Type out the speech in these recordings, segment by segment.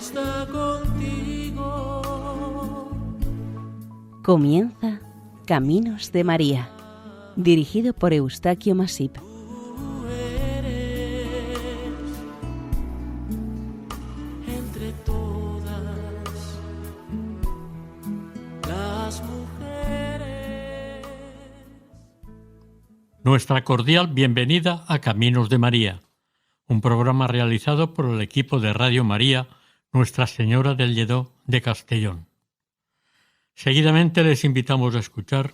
está contigo. Comienza Caminos de María, dirigido por Eustaquio Masip. Tú eres entre todas las mujeres. Nuestra cordial bienvenida a Caminos de María, un programa realizado por el equipo de Radio María Nuestra Señora del Lledó de Castellón. Seguidamente les invitamos a escuchar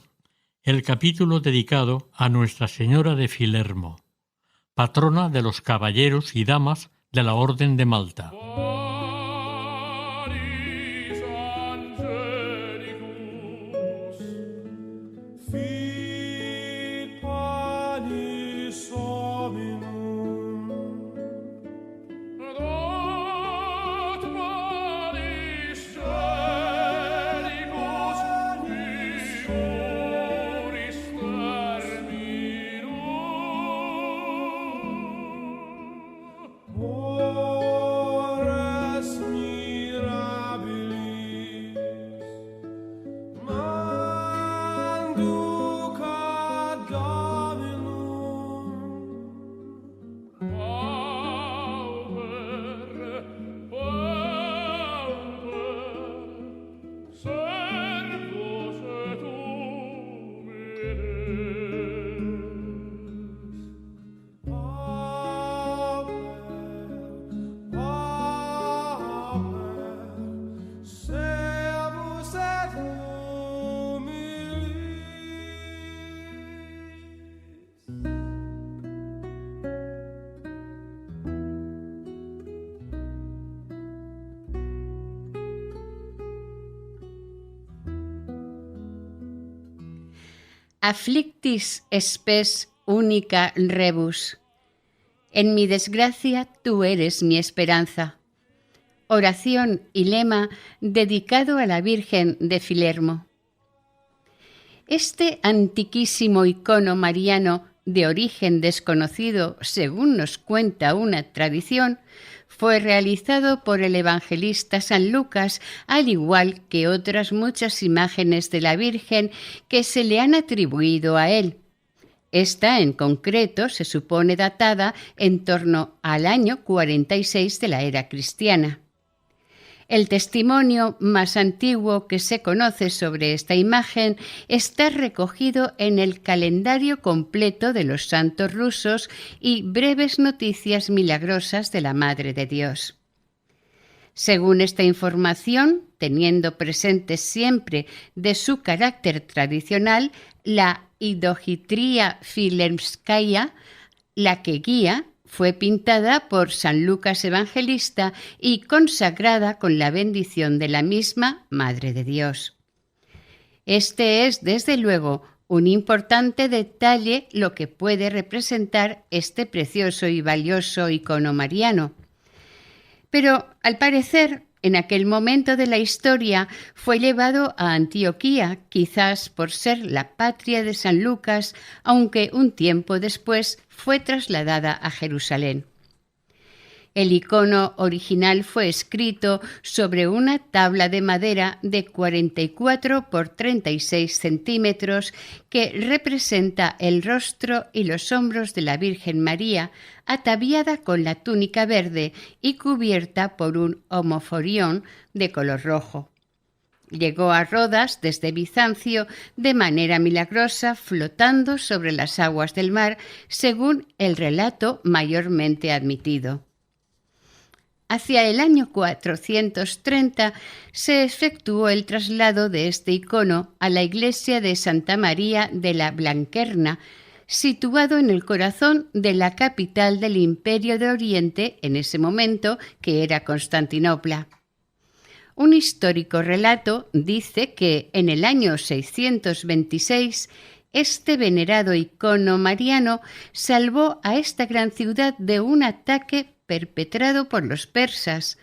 el capítulo dedicado a Nuestra Señora de Filermo, patrona de los caballeros y damas de la Orden de Malta. Afflictis spes unica rebus. En mi desgracia tú eres mi esperanza. Oración y lema dedicado a la Virgen de Filermo. Este antiquísimo icono mariano de origen desconocido, según nos cuenta una tradición, fue realizado por el evangelista San Lucas, al igual que otras muchas imágenes de la Virgen que se le han atribuido a él. Esta, en concreto, se supone datada en torno al año 46 de la era cristiana. El testimonio más antiguo que se conoce sobre esta imagen está recogido en el calendario completo de los santos rusos y breves noticias milagrosas de la Madre de Dios. Según esta información, teniendo presente siempre de su carácter tradicional la idogitría filermskaya, la que guía, fue pintada por San Lucas Evangelista y consagrada con la bendición de la misma Madre de Dios. Este es, desde luego, un importante detalle lo que puede representar este precioso y valioso icono mariano. Pero, al parecer, en aquel momento de la historia fue llevado a Antioquía, quizás por ser la patria de San Lucas, aunque un tiempo después fue trasladada a Jerusalén. El icono original fue escrito sobre una tabla de madera de 44 por 36 centímetros que representa el rostro y los hombros de la Virgen María, ataviada con la túnica verde y cubierta por un homoforión de color rojo. Llegó a Rodas desde Bizancio de manera milagrosa, flotando sobre las aguas del mar, según el relato mayormente admitido. Hacia el año 430 se efectuó el traslado de este icono a la iglesia de Santa María de la Blanquerna, situado en el corazón de la capital del Imperio de Oriente en ese momento, que era Constantinopla. Un histórico relato dice que en el año 626 este venerado icono mariano salvó a esta gran ciudad de un ataque perpetrado por los persas.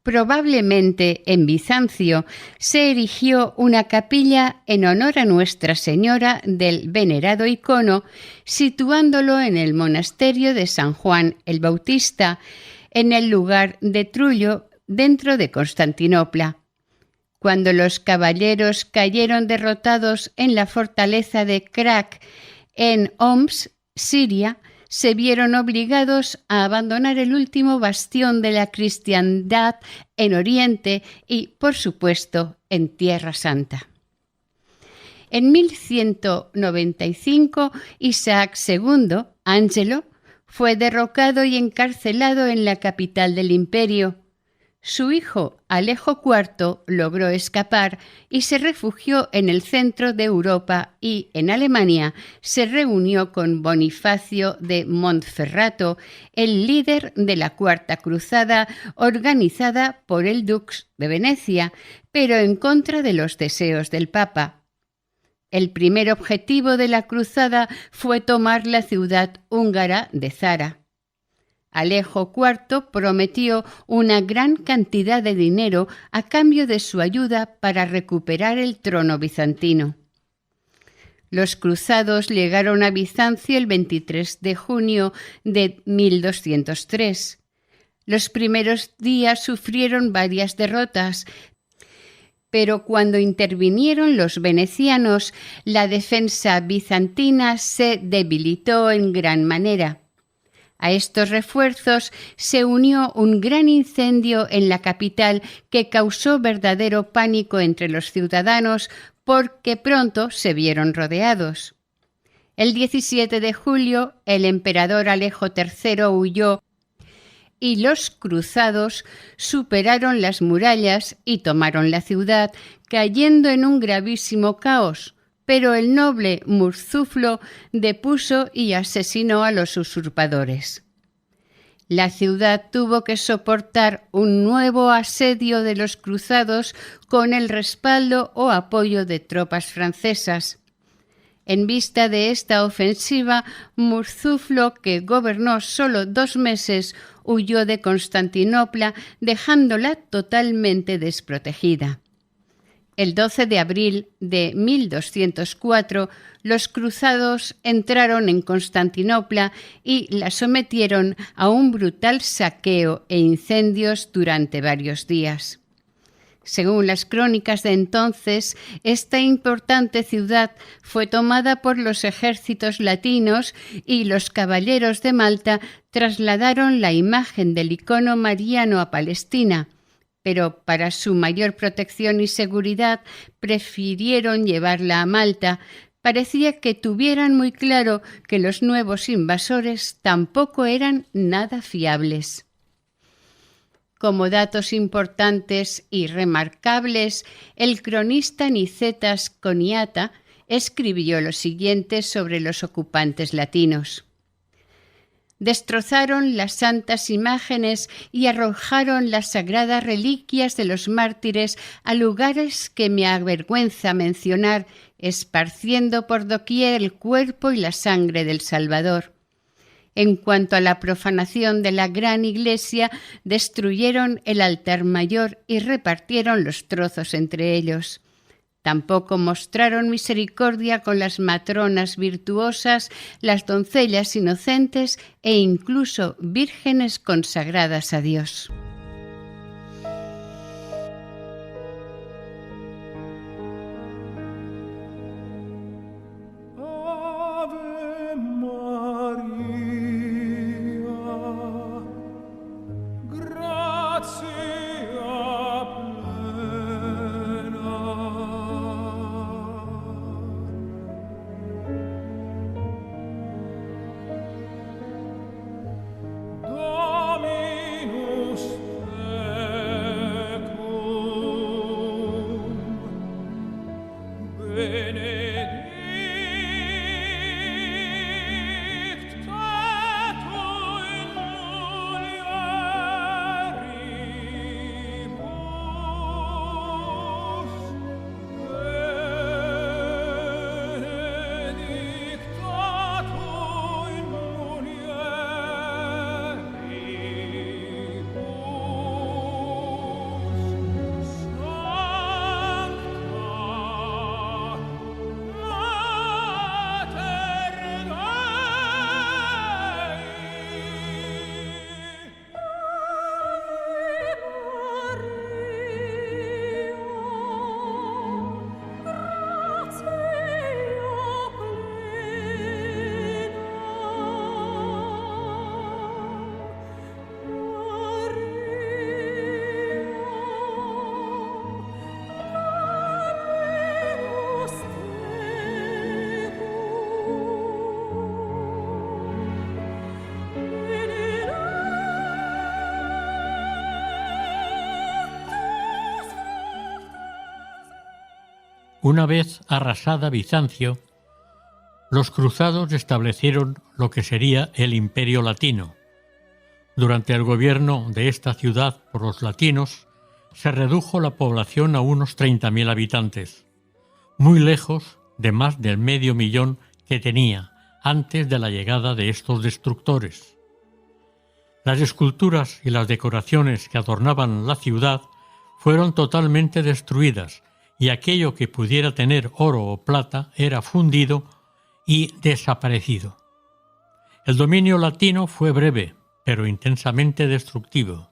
Probablemente en Bizancio se erigió una capilla en honor a Nuestra Señora del venerado icono, situándolo en el monasterio de San Juan el Bautista, en el lugar de Trullo, dentro de Constantinopla. Cuando los caballeros cayeron derrotados en la fortaleza de Krak en Homs, Siria, se vieron obligados a abandonar el último bastión de la cristiandad en Oriente y, por supuesto, en Tierra Santa. En 1195, Isaac II, Ángelo, fue derrocado y encarcelado en la capital del imperio. Su hijo, Alejo IV, logró escapar y se refugió en el centro de Europa y, en Alemania, se reunió con Bonifacio de Montferrato, el líder de la Cuarta Cruzada organizada por el Dux de Venecia, pero en contra de los deseos del Papa. El primer objetivo de la cruzada fue tomar la ciudad húngara de Zara. Alejo IV prometió una gran cantidad de dinero a cambio de su ayuda para recuperar el trono bizantino. Los cruzados llegaron a Bizancio el 23 de junio de 1203. Los primeros días sufrieron varias derrotas, pero cuando intervinieron los venecianos, la defensa bizantina se debilitó en gran manera. A estos refuerzos se unió un gran incendio en la capital que causó verdadero pánico entre los ciudadanos porque pronto se vieron rodeados. El 17 de julio, el emperador Alejo III huyó y los cruzados superaron las murallas y tomaron la ciudad, cayendo en un gravísimo caos. Pero el noble Murzuflo depuso y asesinó a los usurpadores. La ciudad tuvo que soportar un nuevo asedio de los cruzados con el respaldo o apoyo de tropas francesas. En vista de esta ofensiva, Murzuflo, que gobernó solo 2 meses, huyó de Constantinopla, dejándola totalmente desprotegida. El 12 de abril de 1204, los cruzados entraron en Constantinopla y la sometieron a un brutal saqueo e incendios durante varios días. Según las crónicas de entonces, esta importante ciudad fue tomada por los ejércitos latinos y los caballeros de Malta trasladaron la imagen del icono mariano a Palestina, pero para su mayor protección y seguridad prefirieron llevarla a Malta. Parecía que tuvieran muy claro que los nuevos invasores tampoco eran nada fiables. Como datos importantes y remarcables, el cronista Nicetas Coniata escribió lo siguiente sobre los ocupantes latinos. Destrozaron las santas imágenes y arrojaron las sagradas reliquias de los mártires a lugares que me avergüenza mencionar, esparciendo por doquier el cuerpo y la sangre del Salvador. En cuanto a la profanación de la gran iglesia, destruyeron el altar mayor y repartieron los trozos entre ellos. Tampoco mostraron misericordia con las matronas virtuosas, las doncellas inocentes e incluso vírgenes consagradas a Dios. Dominus Una vez arrasada Bizancio, los cruzados establecieron lo que sería el Imperio Latino. Durante el gobierno de esta ciudad por los latinos, se redujo la población a unos 30.000 habitantes, muy lejos de más del 500.000 que tenía antes de la llegada de estos destructores. Las esculturas y las decoraciones que adornaban la ciudad fueron totalmente destruidas y aquello que pudiera tener oro o plata era fundido y desaparecido. El dominio latino fue breve, pero intensamente destructivo.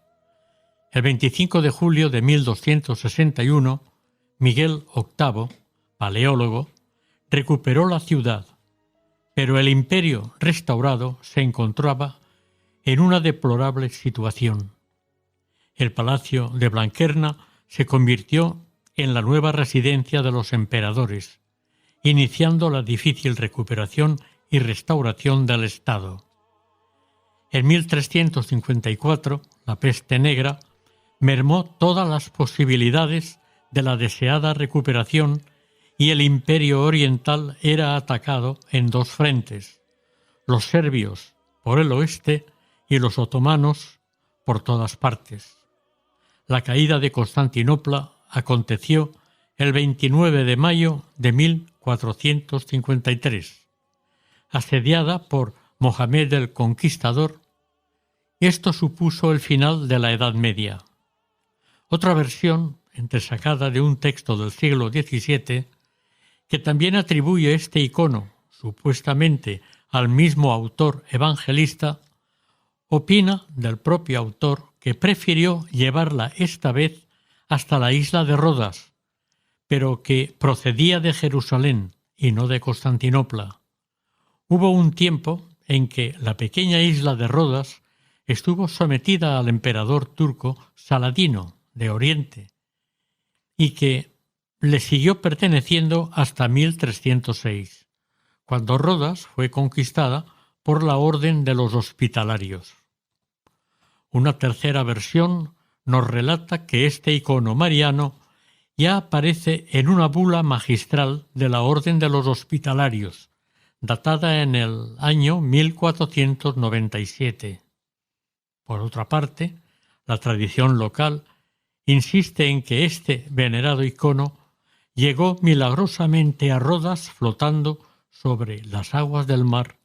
El 25 de julio de 1261, Miguel VIII, paleólogo, recuperó la ciudad, pero el imperio restaurado se encontraba en una deplorable situación. El palacio de Blanquerna se convirtió en la nueva residencia de los emperadores, iniciando la difícil recuperación y restauración del Estado. En 1354, la peste negra mermó todas las posibilidades de la deseada recuperación y el imperio oriental era atacado en dos frentes, los serbios por el oeste y los otomanos por todas partes. La caída de Constantinopla aconteció el 29 de mayo de 1453, asediada por Mohamed el Conquistador. Esto supuso el final de la Edad Media. Otra versión, entresacada de un texto del siglo XVII, que también atribuye este icono supuestamente al mismo autor evangelista, opina del propio autor que prefirió llevarla esta vez hasta la isla de Rodas, pero que procedía de Jerusalén y no de Constantinopla. Hubo un tiempo en que la pequeña isla de Rodas estuvo sometida al emperador turco Saladino de Oriente y que le siguió perteneciendo hasta 1306, cuando Rodas fue conquistada por la Orden de los Hospitalarios. Una tercera versión nos relata que este icono mariano ya aparece en una bula magistral de la Orden de los Hospitalarios, datada en el año 1497. Por otra parte, la tradición local insiste en que este venerado icono llegó milagrosamente a Rodas flotando sobre las aguas del mar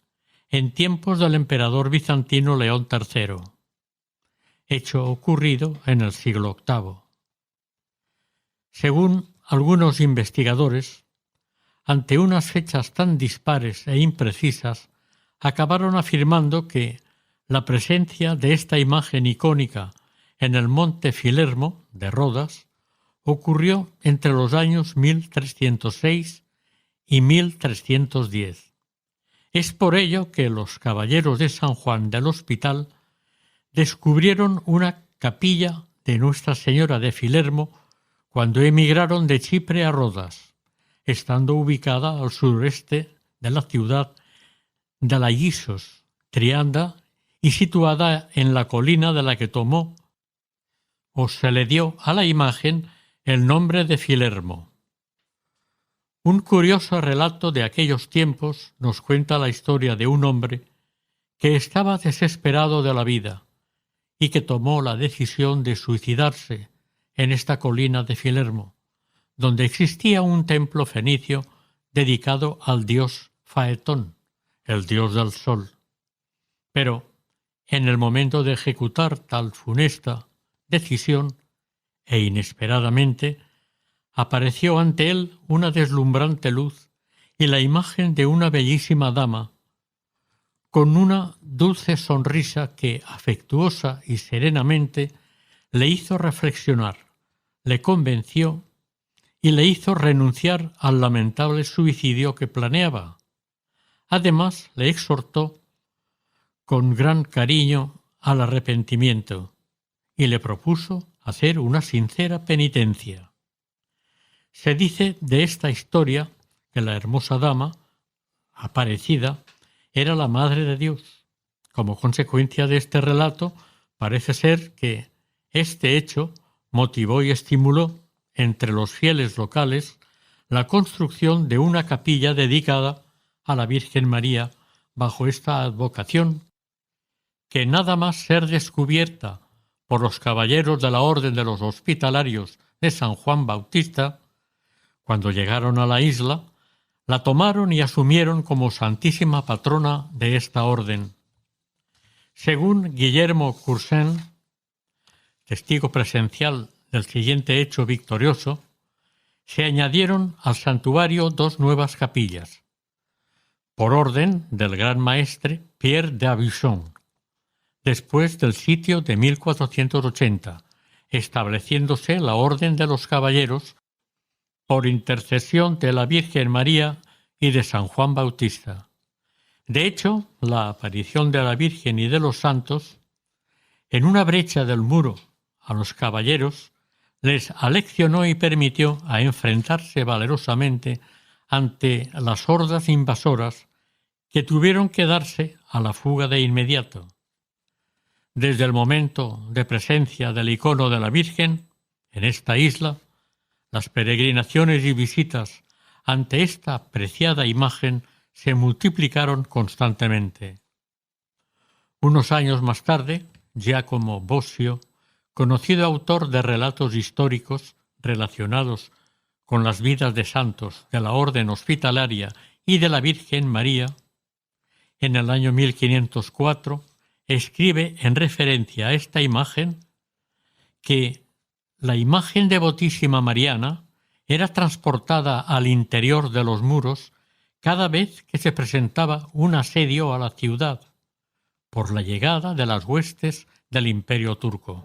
en tiempos del emperador bizantino León III, hecho ocurrido en el siglo VIII. Según algunos investigadores, ante unas fechas tan dispares e imprecisas, acabaron afirmando que la presencia de esta imagen icónica en el monte Filermo de Rodas ocurrió entre los años 1306 y 1310. Es por ello que los caballeros de San Juan del Hospital descubrieron una capilla de Nuestra Señora de Filermo cuando emigraron de Chipre a Rodas, estando ubicada al sureste de la ciudad de Layisos, Trianda, y situada en la colina de la que tomó o se le dio a la imagen el nombre de Filermo. Un curioso relato de aquellos tiempos nos cuenta la historia de un hombre que estaba desesperado de la vida y que tomó la decisión de suicidarse en esta colina de Filermo, donde existía un templo fenicio dedicado al dios Faetón, el dios del sol. Pero, en el momento de ejecutar tal funesta decisión, e inesperadamente, apareció ante él una deslumbrante luz y la imagen de una bellísima dama, con una dulce sonrisa que, afectuosa y serenamente, le hizo reflexionar, le convenció y le hizo renunciar al lamentable suicidio que planeaba. Además, le exhortó con gran cariño al arrepentimiento y le propuso hacer una sincera penitencia. Se dice de esta historia que la hermosa dama, aparecida, era la Madre de Dios. Como consecuencia de este relato, parece ser que este hecho motivó y estimuló entre los fieles locales la construcción de una capilla dedicada a la Virgen María bajo esta advocación, que nada más ser descubierta por los caballeros de la Orden de los Hospitalarios de San Juan Bautista, cuando llegaron a la isla, la tomaron y asumieron como santísima patrona de esta orden. Según Guillermo Cursen, testigo presencial del siguiente hecho victorioso, se añadieron al santuario 2 nuevas capillas, por orden del gran maestre Pierre d'Aubusson, después del sitio de 1480, estableciéndose la Orden de los Caballeros por intercesión de la Virgen María y de San Juan Bautista. De hecho, la aparición de la Virgen y de los santos, en una brecha del muro a los caballeros, les aleccionó y permitió a enfrentarse valerosamente ante las hordas invasoras que tuvieron que darse a la fuga de inmediato. Desde el momento de presencia del icono de la Virgen en esta isla, las peregrinaciones y visitas ante esta preciada imagen se multiplicaron constantemente. Unos años más tarde, Giacomo Bosio, conocido autor de relatos históricos relacionados con las vidas de santos de la Orden Hospitalaria y de la Virgen María, en el año 1504 escribe en referencia a esta imagen que la imagen devotísima mariana era transportada al interior de los muros cada vez que se presentaba un asedio a la ciudad por la llegada de las huestes del Imperio turco.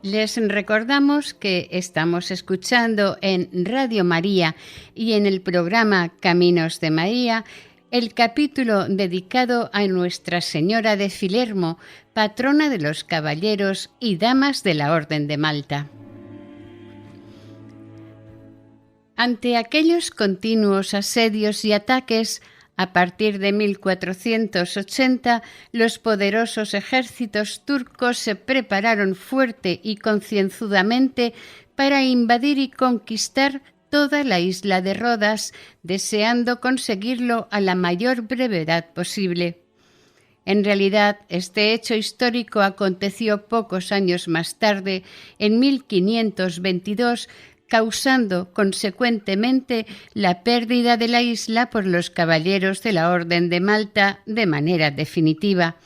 Les recordamos que estamos escuchando en Radio María y en el programa Caminos de María el capítulo dedicado a Nuestra Señora de Filermo, patrona de los caballeros y damas de la Orden de Malta. Ante aquellos continuos asedios y ataques, a partir de 1480, los poderosos ejércitos turcos se prepararon fuerte y concienzudamente para invadir y conquistar toda la isla de Rodas, deseando conseguirlo a la mayor brevedad posible. En realidad, este hecho histórico aconteció pocos años más tarde, en 1522, causando consecuentemente la pérdida de la isla por los caballeros de la Orden de Malta de manera definitiva,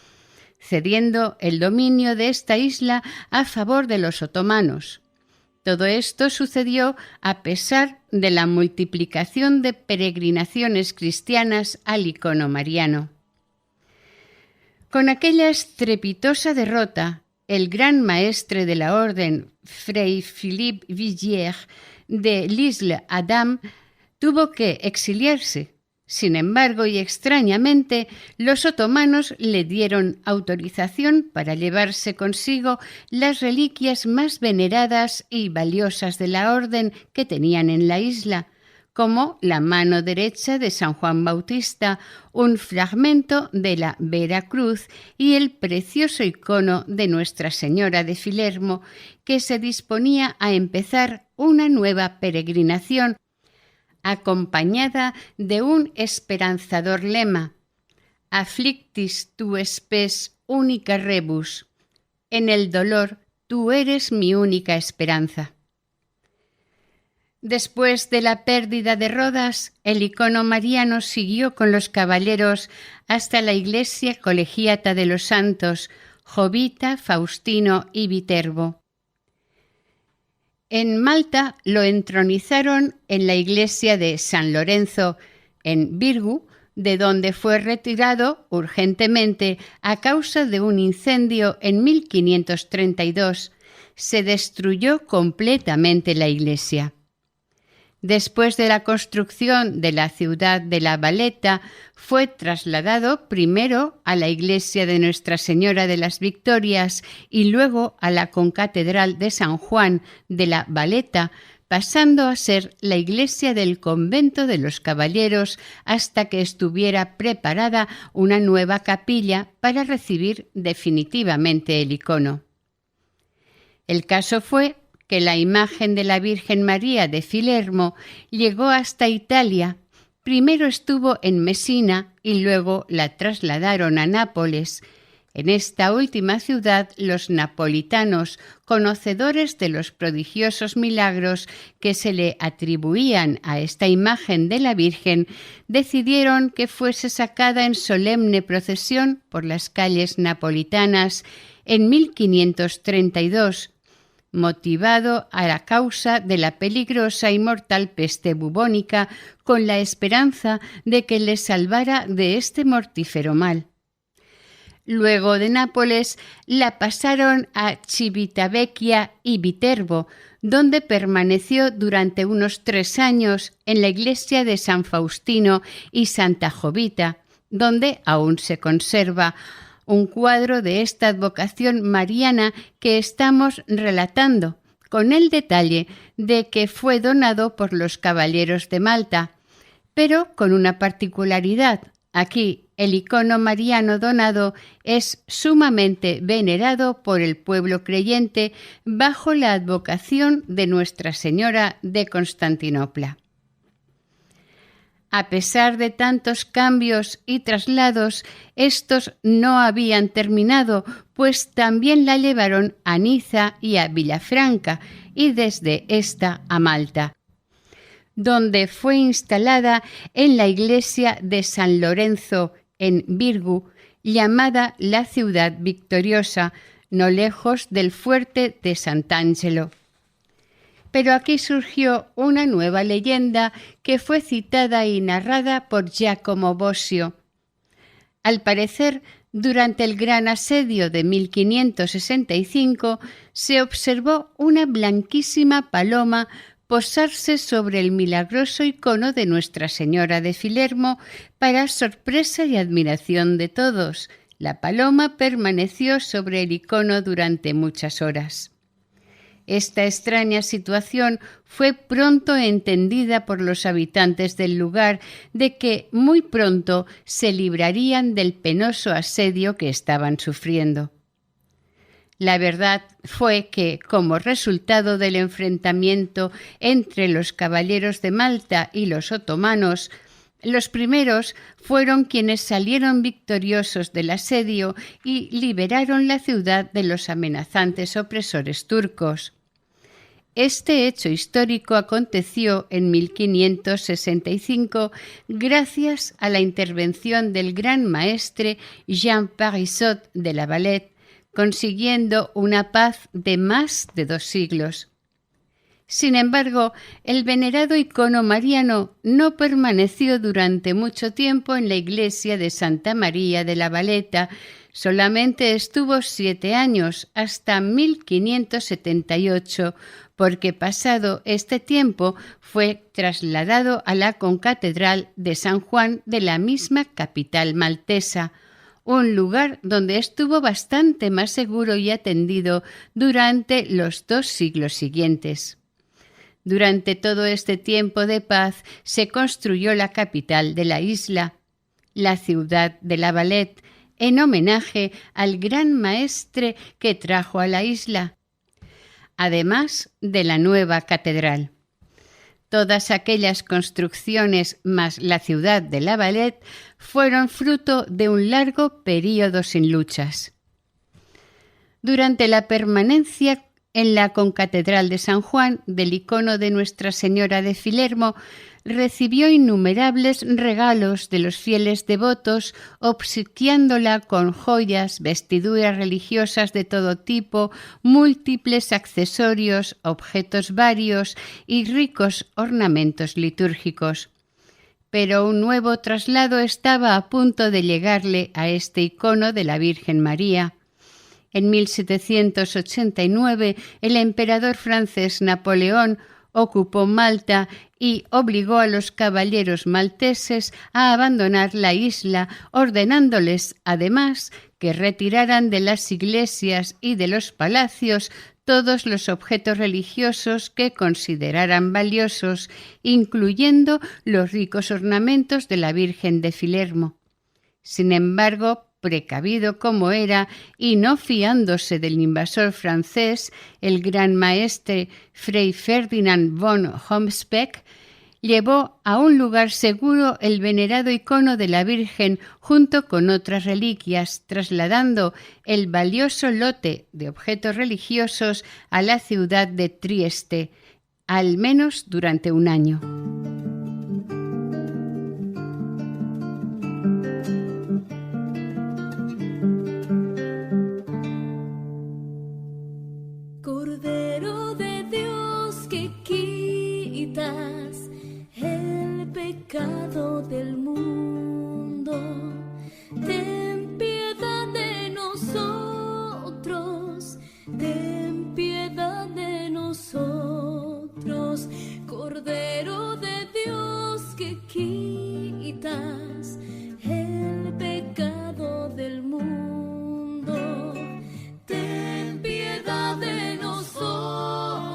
cediendo el dominio de esta isla a favor de los otomanos. Todo esto sucedió a pesar de la multiplicación de peregrinaciones cristianas al icono mariano. Con aquella estrepitosa derrota, el gran maestre de la orden, Fray Philippe Vigier de l'Isle Adam, tuvo que exiliarse, Sin embargo, y extrañamente, los otomanos le dieron autorización para llevarse consigo las reliquias más veneradas y valiosas de la orden que tenían en la isla, como la mano derecha de San Juan Bautista, un fragmento de la Vera Cruz y el precioso icono de Nuestra Señora de Filermo, que se disponía a empezar una nueva peregrinación, acompañada de un esperanzador lema: Afflictis tu spes unica rebus. En el dolor tú eres mi única esperanza. Después de la pérdida de Rodas, el icono mariano siguió con los caballeros hasta la iglesia colegiata de los santos Jovita, Faustino y Viterbo. En Malta lo entronizaron en la iglesia de San Lorenzo, en Virgu, de donde fue retirado urgentemente a causa de un incendio en 1532. Se destruyó completamente la iglesia. Después de la construcción de la ciudad de La Valeta, fue trasladado primero a la iglesia de Nuestra Señora de las Victorias y luego a la concatedral de San Juan de La Valeta, pasando a ser la iglesia del convento de los caballeros hasta que estuviera preparada una nueva capilla para recibir definitivamente el icono. El caso fue que la imagen de la Virgen María de Filermo llegó hasta Italia. Primero estuvo en Mesina y luego la trasladaron a Nápoles. En esta última ciudad, los napolitanos, conocedores de los prodigiosos milagros que se le atribuían a esta imagen de la Virgen, decidieron que fuese sacada en solemne procesión por las calles napolitanas en 1532, motivado a la causa de la peligrosa y mortal peste bubónica, con la esperanza de que le salvara de este mortífero mal. Luego de Nápoles la pasaron a Civitavecchia y Viterbo, donde permaneció durante unos 3 años en la iglesia de San Faustino y Santa Jovita, donde aún se conserva un cuadro de esta advocación mariana que estamos relatando, con el detalle de que fue donado por los caballeros de Malta, pero con una particularidad. Aquí el icono mariano donado es sumamente venerado por el pueblo creyente bajo la advocación de Nuestra Señora de Constantinopla. A pesar de tantos cambios y traslados, estos no habían terminado, pues también la llevaron a Niza y a Villafranca, y desde esta a Malta, donde fue instalada en la iglesia de San Lorenzo en Virgu, llamada la Ciudad Victoriosa, no lejos del fuerte de Sant'Angelo. Pero aquí surgió una nueva leyenda que fue citada y narrada por Giacomo Bosio. Al parecer, durante el gran asedio de 1565, se observó una blanquísima paloma posarse sobre el milagroso icono de Nuestra Señora de Filermo para sorpresa y admiración de todos. La paloma permaneció sobre el icono durante muchas horas. Esta extraña situación fue pronto entendida por los habitantes del lugar, de que muy pronto se librarían del penoso asedio que estaban sufriendo. La verdad fue que, como resultado del enfrentamiento entre los caballeros de Malta y los otomanos, los primeros fueron quienes salieron victoriosos del asedio y liberaron la ciudad de los amenazantes opresores turcos. Este hecho histórico aconteció en 1565 gracias a la intervención del gran maestre Jean Parisot de La Valette, consiguiendo una paz de más de 2 siglos. Sin embargo, el venerado icono mariano no permaneció durante mucho tiempo en la iglesia de Santa María de la Valeta. Solamente estuvo 7 años, hasta 1578, porque pasado este tiempo fue trasladado a la concatedral de San Juan de la misma capital maltesa, un lugar donde estuvo bastante más seguro y atendido durante los 2 siglos siguientes. Durante todo este tiempo de paz se construyó la capital de la isla, la ciudad de La Valette, en homenaje al gran maestre que trajo a la isla, además de la nueva catedral. Todas aquellas construcciones más la ciudad de La Valette fueron fruto de un largo período sin luchas. Durante la permanencia en la concatedral de San Juan del icono de Nuestra Señora de Filermo, recibió innumerables regalos de los fieles devotos, obsequiándola con joyas, vestiduras religiosas de todo tipo, múltiples accesorios, objetos varios y ricos ornamentos litúrgicos. Pero un nuevo traslado estaba a punto de llegarle a este icono de la Virgen María. En 1789, el emperador francés Napoleón ocupó Malta y obligó a los caballeros malteses a abandonar la isla, ordenándoles, además, que retiraran de las iglesias y de los palacios todos los objetos religiosos que consideraran valiosos, incluyendo los ricos ornamentos de la Virgen de Filermo. Sin embargo, precavido como era y no fiándose del invasor francés, el gran maestre Fray Ferdinand von Homspeck llevó a un lugar seguro el venerado icono de la Virgen junto con otras reliquias, trasladando el valioso lote de objetos religiosos a la ciudad de Trieste, al menos durante un año. Cordero de Dios que quitas el pecado del mundo, ten piedad de nosotros, ten piedad de nosotros. Cordero de Dios que quitas el pecado del mundo, ten piedad de nosotros,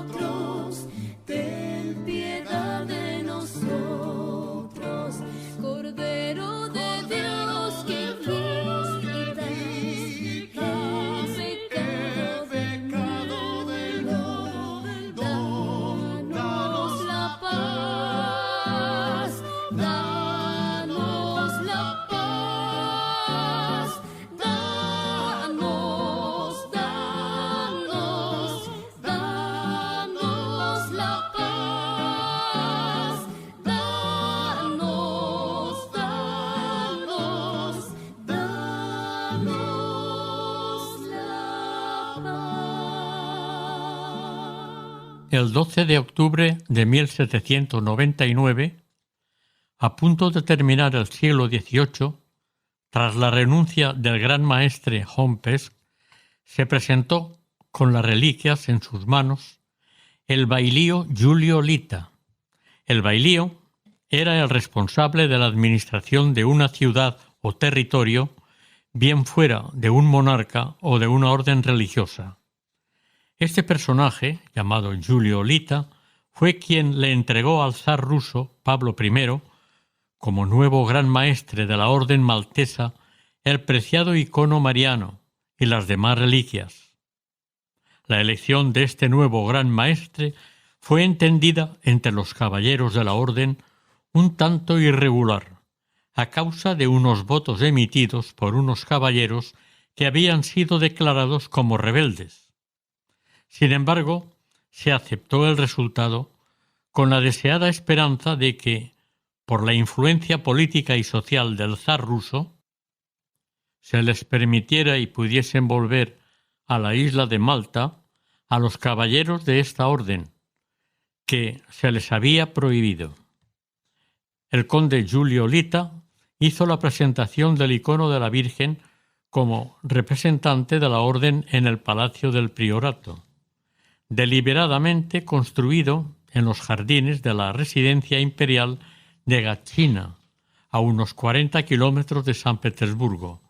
ten piedad de nosotros. Cordero de Dios que quitas el pecado del mundo, danos la paz, danos la paz, danos la paz, danos la paz. El 12 de octubre de 1799, a punto de terminar el siglo XVIII, tras la renuncia del gran maestre Homspeck, se presentó con las reliquias en sus manos el bailío Giulio Lita. El bailío era el responsable de la administración de una ciudad o territorio, bien fuera de un monarca o de una orden religiosa. Este personaje, llamado Giulio Lita, fue quien le entregó al zar ruso Pablo I, como nuevo gran maestre de la orden maltesa, el preciado icono mariano y las demás reliquias. La elección de este nuevo gran maestre fue entendida entre los caballeros de la orden un tanto irregular, a causa de unos votos emitidos por unos caballeros que habían sido declarados como rebeldes. Sin embargo, se aceptó el resultado con la deseada esperanza de que, por la influencia política y social del zar ruso, se les permitiera y pudiesen volver a la isla de Malta a los caballeros de esta orden, que se les había prohibido. El conde Giulio Lita hizo la presentación del icono de la Virgen como representante de la orden en el Palacio del Priorato. deliberadamente construido en los jardines de la residencia imperial de Gatchina, a unos 40 kilómetros de San Petersburgo,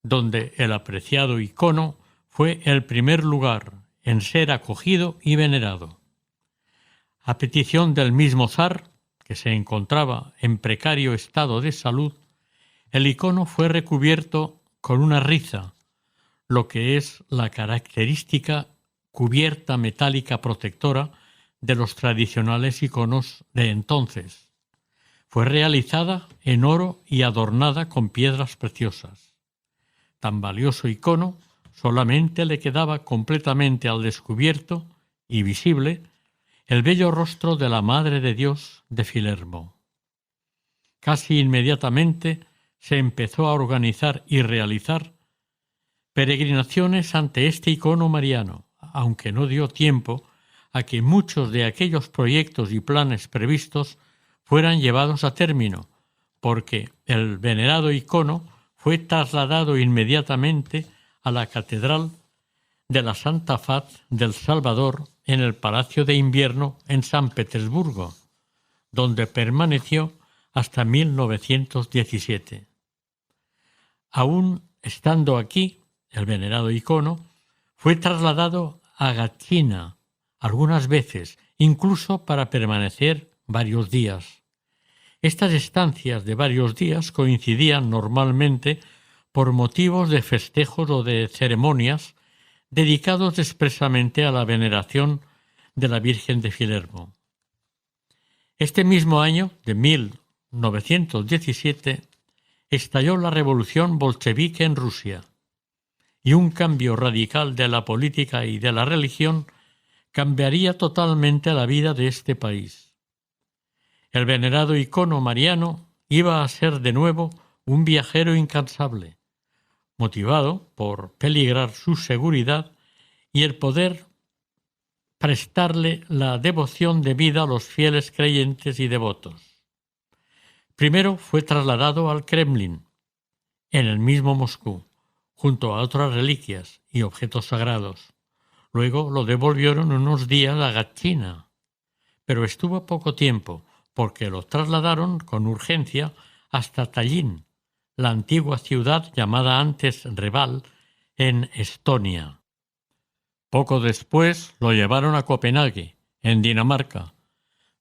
donde el apreciado icono fue el primer lugar en ser acogido y venerado. A petición del mismo zar, que se encontraba en precario estado de salud, el icono fue recubierto con una riza, lo que es la característica cubierta metálica protectora de los tradicionales iconos de entonces. Fue realizada en oro y adornada con piedras preciosas. Tan valioso icono solamente le quedaba completamente al descubierto y visible el bello rostro de la Madre de Dios de Filermo. Casi inmediatamente se empezó a organizar y realizar peregrinaciones ante este icono mariano, aunque no dio tiempo a que muchos de aquellos proyectos y planes previstos fueran llevados a término, porque el venerado icono fue trasladado inmediatamente a la Catedral de la Santa Faz del Salvador en el Palacio de Invierno en San Petersburgo, donde permaneció hasta 1917. Aún estando aquí, el venerado icono fue trasladado a Gatchina algunas veces, incluso para permanecer varios días. Estas estancias de varios días coincidían normalmente por motivos de festejos o de ceremonias dedicados expresamente a la veneración de la Virgen de Filermo. Este mismo año, de 1917, estalló la revolución bolchevique en Rusia, y un cambio radical de la política y de la religión cambiaría totalmente la vida de este país. El venerado icono mariano iba a ser de nuevo un viajero incansable, motivado por peligrar su seguridad y el poder prestarle la devoción debida a los fieles creyentes y devotos. Primero fue trasladado al Kremlin, en el mismo Moscú, junto a otras reliquias y objetos sagrados. Luego lo devolvieron unos días a Gatchina, pero estuvo poco tiempo porque lo trasladaron con urgencia hasta Tallinn, la antigua ciudad llamada antes Reval, en Estonia. Poco después lo llevaron a Copenhague, en Dinamarca,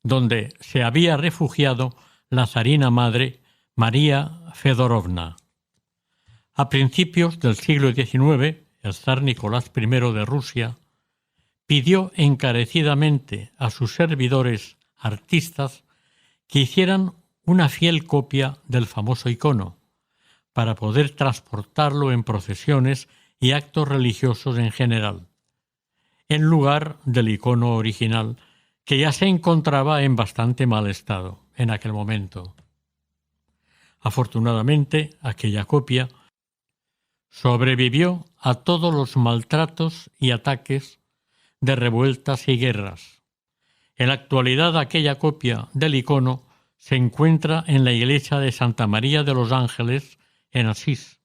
donde se había refugiado la zarina madre María Fedorovna. A principios del siglo XIX, el zar Nicolás I de Rusia pidió encarecidamente a sus servidores artistas que hicieran una fiel copia del famoso icono, para poder transportarlo en procesiones y actos religiosos en general, en lugar del icono original, que ya se encontraba en bastante mal estado en aquel momento. Afortunadamente, aquella copia sobrevivió a todos los maltratos y ataques de revueltas y guerras. En la actualidad, aquella copia del icono se encuentra en la iglesia de Santa María de los Ángeles, en Asís,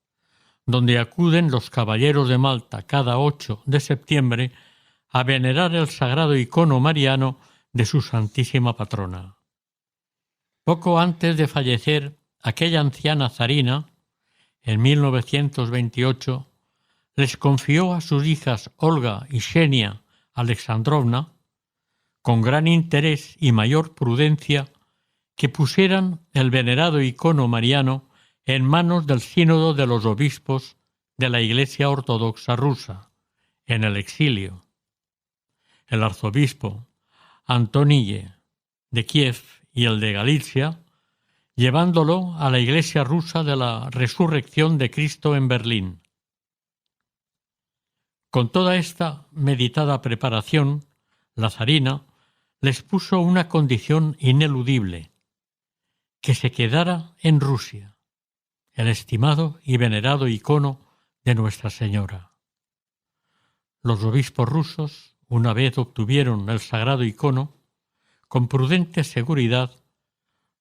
donde acuden los caballeros de Malta cada 8 de septiembre a venerar el sagrado icono mariano de su santísima patrona. Poco antes de fallecer aquella anciana zarina, en 1928, les confió a sus hijas Olga y Xenia Alexandrovna, con gran interés y mayor prudencia, que pusieran el venerado icono mariano en manos del sínodo de los obispos de la Iglesia Ortodoxa rusa, en el exilio. El arzobispo Antonille de Kiev y el de Galicia, llevándolo a la Iglesia rusa de la Resurrección de Cristo en Berlín. Con toda esta meditada preparación, la zarina les puso una condición ineludible: que se quedara en Rusia el estimado y venerado icono de Nuestra Señora. Los obispos rusos, una vez obtuvieron el sagrado icono, con prudente seguridad,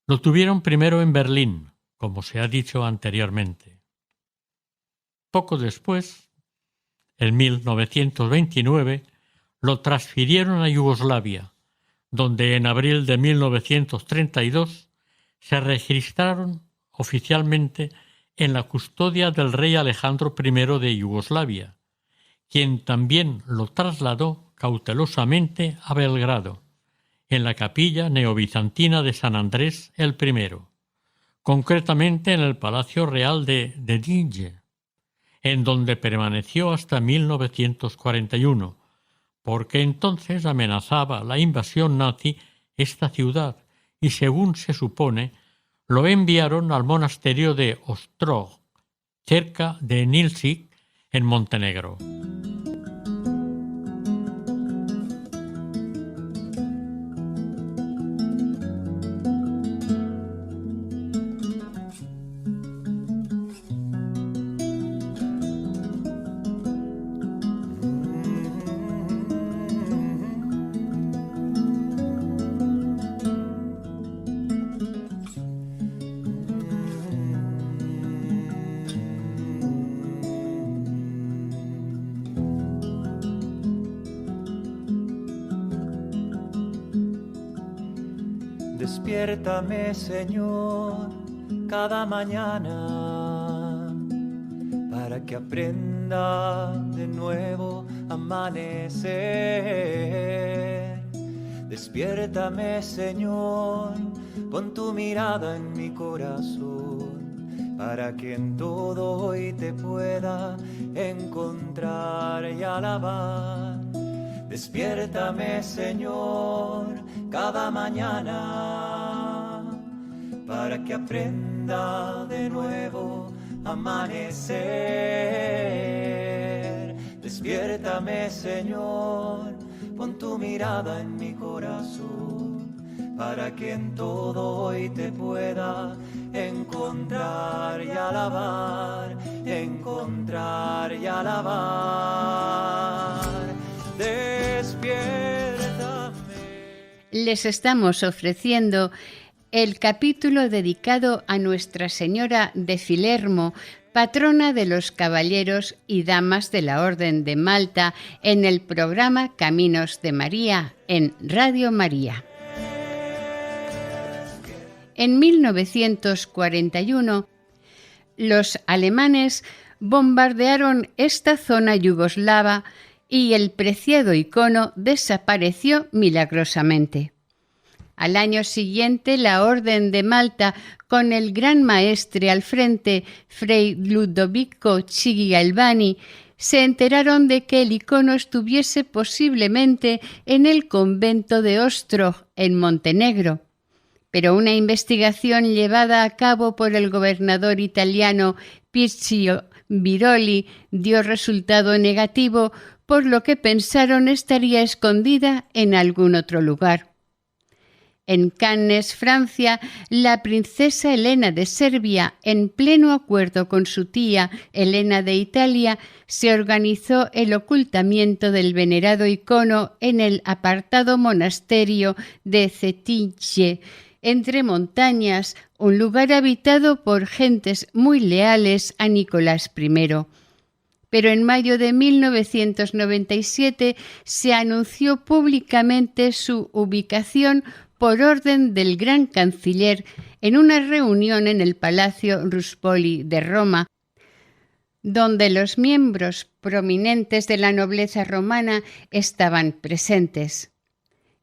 lo tuvieron primero en Berlín, como se ha dicho anteriormente. Poco después, en 1929, lo transfirieron a Yugoslavia, donde en abril de 1932 se registraron oficialmente en la custodia del rey Alejandro I de Yugoslavia, quien también lo trasladó cautelosamente a Belgrado, en la capilla neobizantina de San Andrés el I, concretamente en el Palacio Real de Dedinje, en donde permaneció hasta 1941, porque entonces amenazaba la invasión nazi esta ciudad y, según se supone, lo enviaron al monasterio de Ostrog, cerca de Nilsic, en Montenegro. Despiértame, Señor, cada mañana para que aprenda de nuevo a amanecer. Despiértame, Señor, pon tu mirada en mi corazón para que en todo hoy te pueda encontrar y alabar. Despiértame, Señor, cada mañana para que aprenda de nuevo a amanecer. Despiértame, Señor, pon tu mirada en mi corazón para que en todo hoy te pueda encontrar y alabar, encontrar y alabar. Despiértame. Les estamos ofreciendo el capítulo dedicado a Nuestra Señora de Filermo, patrona de los caballeros y damas de la Orden de Malta, en el programa Caminos de María, en Radio María. En 1941, los alemanes bombardearon esta zona yugoslava y el preciado icono desapareció milagrosamente. Al año siguiente, la Orden de Malta, con el Gran Maestre al frente, Fray Ludovico Chigi Albani, se enteraron de que el icono estuviese posiblemente en el convento de Ostrog, en Montenegro. Pero una investigación llevada a cabo por el gobernador italiano Pirzio Biroli dio resultado negativo, por lo que pensaron estaría escondida en algún otro lugar. En Cannes, Francia, la princesa Elena de Serbia, en pleno acuerdo con su tía Elena de Italia, se organizó el ocultamiento del venerado icono en el apartado monasterio de Cetinje, entre montañas, un lugar habitado por gentes muy leales a Nicolás I. Pero en mayo de 1997 se anunció públicamente su ubicación por orden del gran canciller en una reunión en el Palacio Ruspoli de Roma, donde los miembros prominentes de la nobleza romana estaban presentes.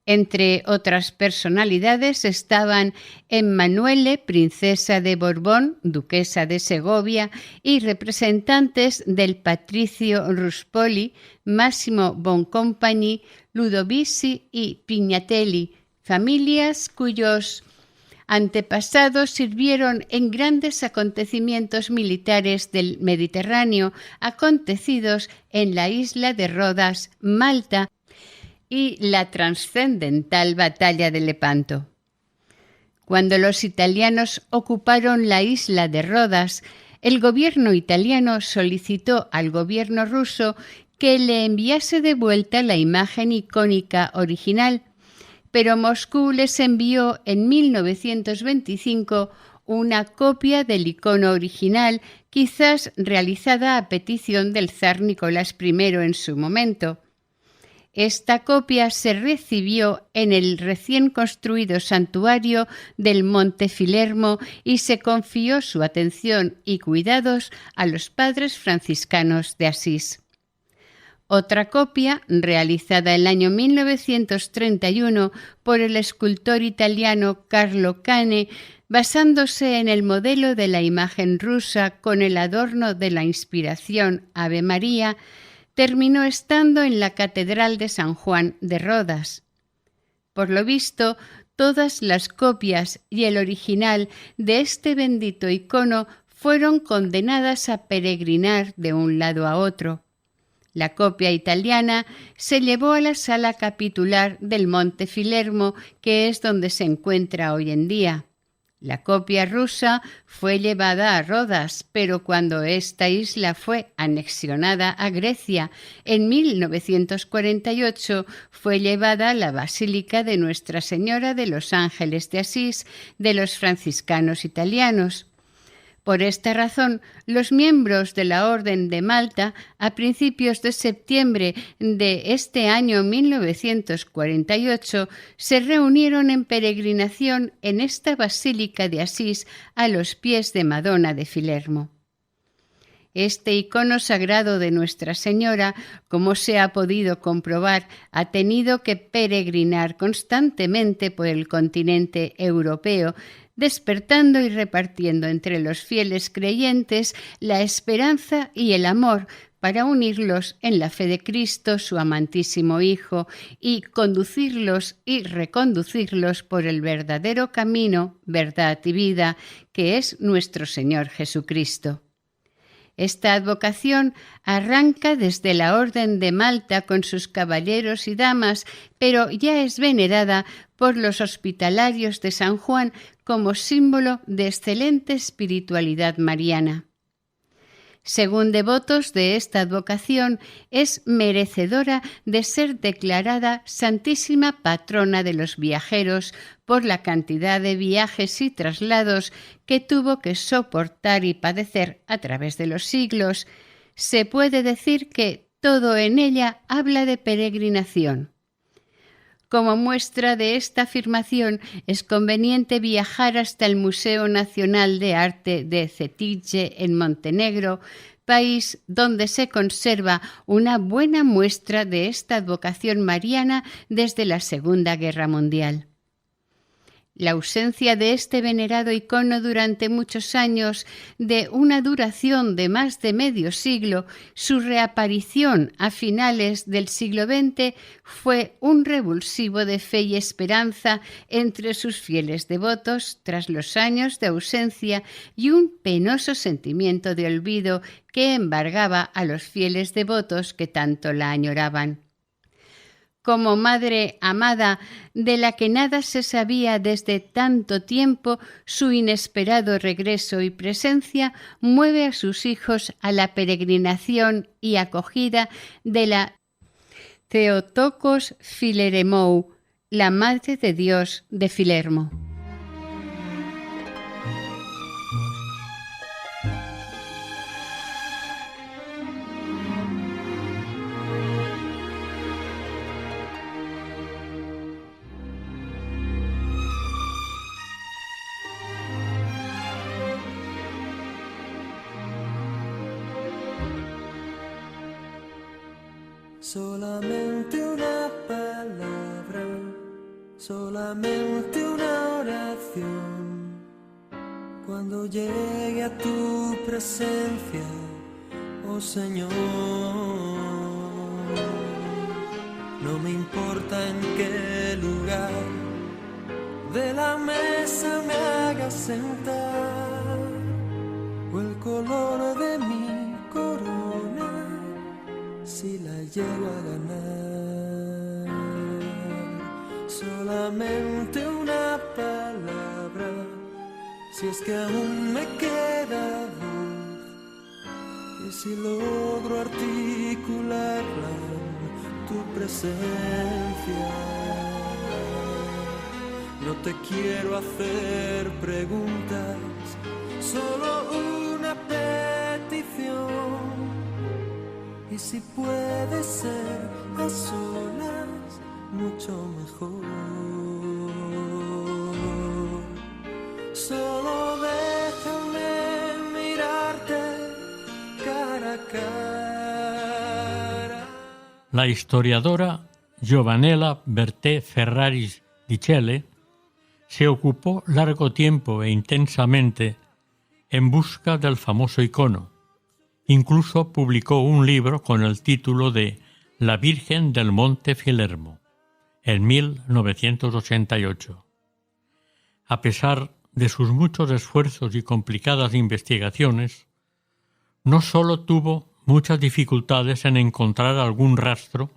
Entre otras personalidades estaban Emanuele, princesa de Borbón, duquesa de Segovia, y representantes del patricio Ruspoli, Massimo Boncompagni, Ludovisi y Pignatelli, familias cuyos antepasados sirvieron en grandes acontecimientos militares del Mediterráneo acontecidos en la isla de Rodas, Malta, y la trascendental batalla de Lepanto. Cuando los italianos ocuparon la isla de Rodas, el gobierno italiano solicitó al gobierno ruso que le enviase de vuelta la imagen icónica original, pero Moscú les envió en 1925 una copia del icono original, quizás realizada a petición del zar Nicolás I en su momento. Esta copia se recibió en el recién construido santuario del Monte Filermo y se confió su atención y cuidados a los padres franciscanos de Asís. Otra copia, realizada en el año 1931 por el escultor italiano Carlo Cane, basándose en el modelo de la imagen rusa con el adorno de la inspiración Ave María, terminó estando en la Catedral de San Juan de Rodas. Por lo visto, todas las copias y el original de este bendito icono fueron condenadas a peregrinar de un lado a otro. La copia italiana se llevó a la sala capitular del Monte Filermo, que es donde se encuentra hoy en día. La copia rusa fue llevada a Rodas, pero cuando esta isla fue anexionada a Grecia en 1948, fue llevada a la Basílica de Nuestra Señora de los Ángeles de Asís de los franciscanos italianos. Por esta razón, los miembros de la Orden de Malta, a principios de septiembre de este año 1948, se reunieron en peregrinación en esta Basílica de Asís a los pies de Madonna de Filermo. Este icono sagrado de Nuestra Señora, como se ha podido comprobar, ha tenido que peregrinar constantemente por el continente europeo, despertando y repartiendo entre los fieles creyentes la esperanza y el amor para unirlos en la fe de Cristo, su amantísimo Hijo, y conducirlos y reconducirlos por el verdadero camino, verdad y vida, que es nuestro Señor Jesucristo. Esta advocación arranca desde la Orden de Malta con sus caballeros y damas, pero ya es venerada por los hospitalarios de San Juan como símbolo de excelente espiritualidad mariana. Según devotos de esta advocación, es merecedora de ser declarada Santísima Patrona de los Viajeros por la cantidad de viajes y traslados que tuvo que soportar y padecer a través de los siglos. Se puede decir que todo en ella habla de peregrinación. Como muestra de esta afirmación, es conveniente viajar hasta el Museo Nacional de Arte de Cetinje, en Montenegro, país donde se conserva una buena muestra de esta advocación mariana desde la Segunda Guerra Mundial. La ausencia de este venerado icono durante muchos años, de una duración de más de medio siglo, su reaparición a finales del siglo XX fue un revulsivo de fe y esperanza entre sus fieles devotos tras los años de ausencia y un penoso sentimiento de olvido que embargaba a los fieles devotos que tanto la añoraban. Como madre amada, de la que nada se sabía desde tanto tiempo, su inesperado regreso y presencia mueve a sus hijos a la peregrinación y acogida de la Theotokos Fileremou, la Madre de Dios de Filermo. Solamente una palabra, solamente una oración. Cuando llegue a tu presencia, oh Señor, no me importa en qué lugar de la mesa me hagas sentar, o el color de mi corona, si la llego a ganar. Solamente una palabra, si es que aún me queda voz, y si logro articularla en tu presencia. No te quiero hacer preguntas, solo una petición, Y si puede ser a solas, mucho mejor. Solo déjame mirarte cara a cara. La historiadora Giovanella Bertè Ferraris di Celle se ocupó largo tiempo e intensamente en busca del famoso icono. Incluso publicó un libro con el título de La Virgen del Monte Filermo, en 1988. A pesar de sus muchos esfuerzos y complicadas investigaciones, no solo tuvo muchas dificultades en encontrar algún rastro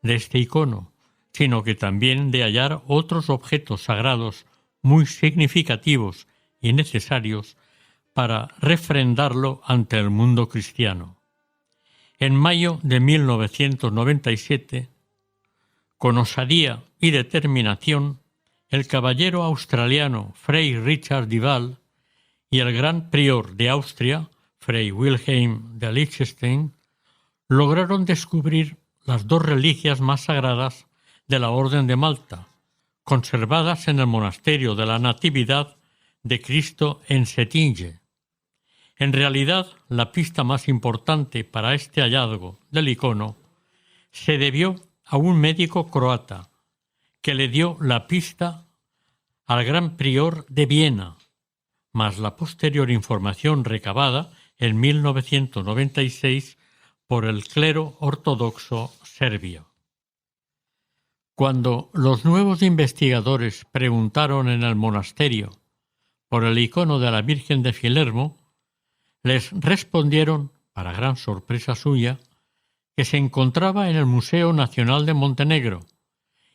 de este icono, sino que también de hallar otros objetos sagrados muy significativos y necesarios para refrendarlo ante el mundo cristiano. En mayo de 1997, con osadía y determinación, el caballero australiano Fray Richard Duval y el gran prior de Austria, Fray Wilhelm de Liechtenstein, lograron descubrir las dos reliquias más sagradas de la Orden de Malta, conservadas en el monasterio de la Natividad de Cristo en Cetinje. En realidad, la pista más importante para este hallazgo del icono se debió a un médico croata que le dio la pista al gran prior de Viena, más la posterior información recabada en 1996 por el clero ortodoxo serbio. Cuando los nuevos investigadores preguntaron en el monasterio por el icono de la Virgen de Filermo, les respondieron, para gran sorpresa suya, que se encontraba en el Museo Nacional de Montenegro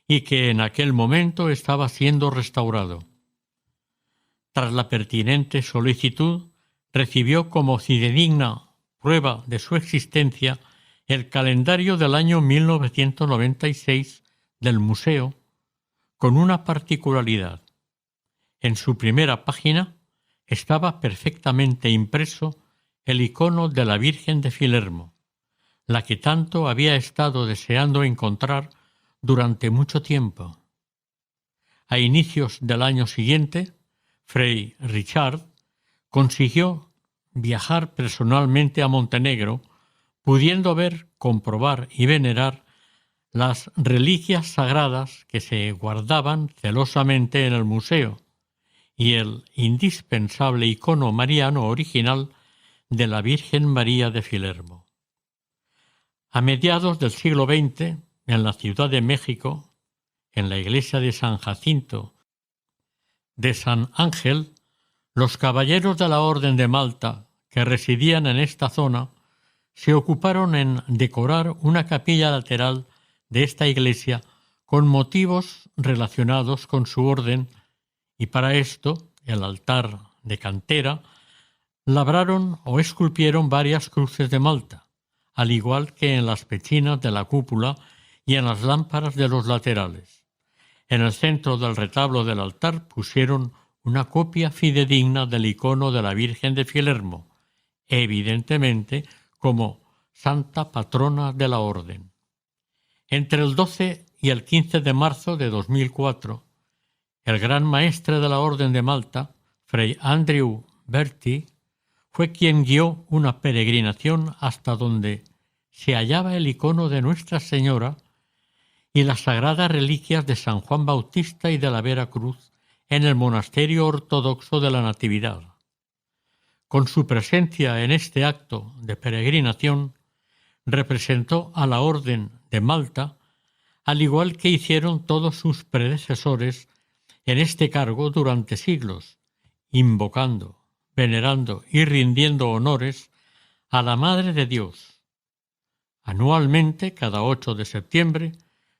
y que en aquel momento estaba siendo restaurado. Tras la pertinente solicitud, recibió como fidedigna prueba de su existencia el calendario del año 1996 del museo, con una particularidad. En su primera página estaba perfectamente impreso el icono de la Virgen de Filermo, la que tanto había estado deseando encontrar durante mucho tiempo. A inicios del año siguiente, Fray Richard consiguió viajar personalmente a Montenegro, pudiendo ver, comprobar y venerar las reliquias sagradas que se guardaban celosamente en el museo y el indispensable icono mariano original de la Virgen María de Filermo. A mediados del siglo XX, en la Ciudad de México, en la iglesia de San Jacinto de San Ángel, los caballeros de la Orden de Malta que residían en esta zona se ocuparon en decorar una capilla lateral de esta iglesia con motivos relacionados con su orden, y para esto el altar de cantera labraron o esculpieron varias cruces de Malta, al igual que en las pechinas de la cúpula y en las lámparas de los laterales. En el centro del retablo del altar pusieron una copia fidedigna del icono de la Virgen de Filermo, evidentemente como santa patrona de la orden. Entre el 12 y el 15 de marzo de 2004, el gran maestre de la Orden de Malta, Fray Andrew Berti, fue quien guió una peregrinación hasta donde se hallaba el icono de Nuestra Señora y las sagradas reliquias de San Juan Bautista y de la Vera Cruz en el monasterio ortodoxo de la Natividad. Con su presencia en este acto de peregrinación, representó a la Orden de Malta, al igual que hicieron todos sus predecesores en este cargo durante siglos, invocando, venerando y rindiendo honores a la Madre de Dios. Anualmente, cada 8 de septiembre,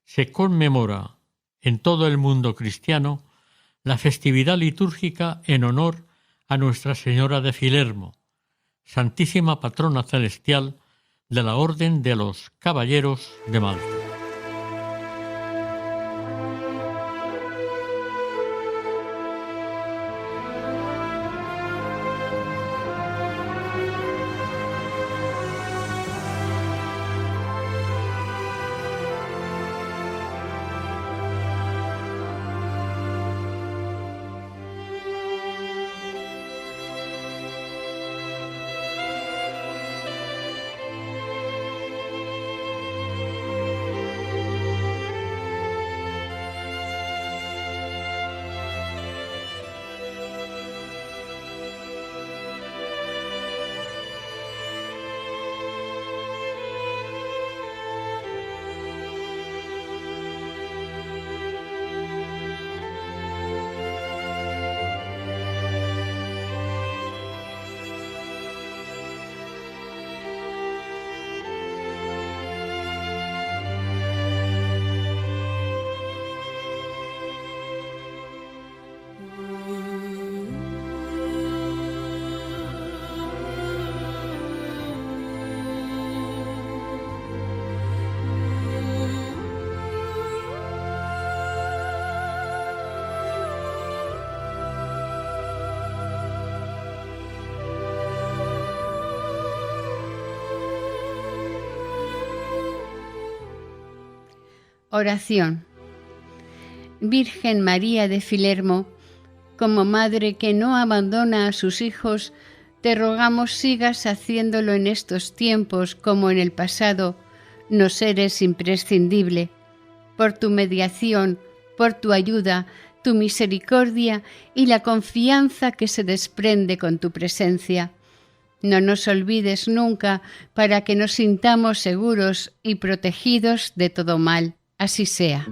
se conmemora en todo el mundo cristiano la festividad litúrgica en honor a Nuestra Señora de Filermo, Santísima Patrona Celestial de la Orden de los Caballeros de Malta. Oración. Virgen María de Filermo, como madre que no abandona a sus hijos, te rogamos sigas haciéndolo en estos tiempos como en el pasado. Nos eres imprescindible. Por tu mediación, por tu ayuda, tu misericordia y la confianza que se desprende con tu presencia. No nos olvides nunca para que nos sintamos seguros y protegidos de todo mal. Así sea.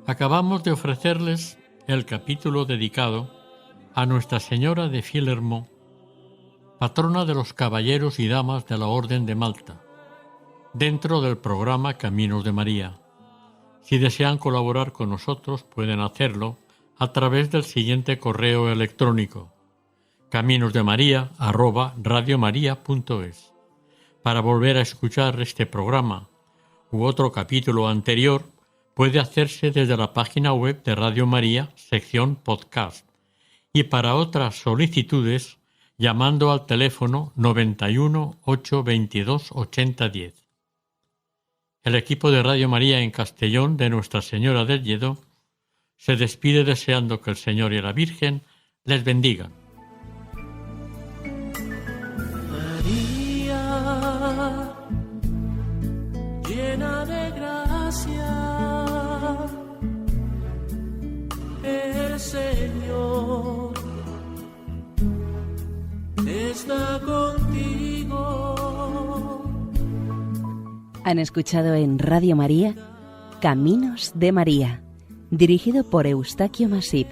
Acabamos de ofrecerles el capítulo dedicado a Nuestra Señora de Filermo, patrona de los caballeros y damas de la Orden de Malta, dentro del programa Caminos de María. Si desean colaborar con nosotros, pueden hacerlo a través del siguiente correo electrónico: caminosdemaria@radiomaria.es. Para volver a escuchar este programa u otro capítulo anterior, puede hacerse desde la página web de Radio María, sección podcast, y para otras solicitudes llamando al teléfono 91 822 8010. El equipo de Radio María en Castellón de Nuestra Señora del Lledó se despide deseando que el Señor y la Virgen les bendigan. María, llena de gracia, el Señor está contigo. Han escuchado en Radio María Caminos de María, dirigido por Eustaquio Masip.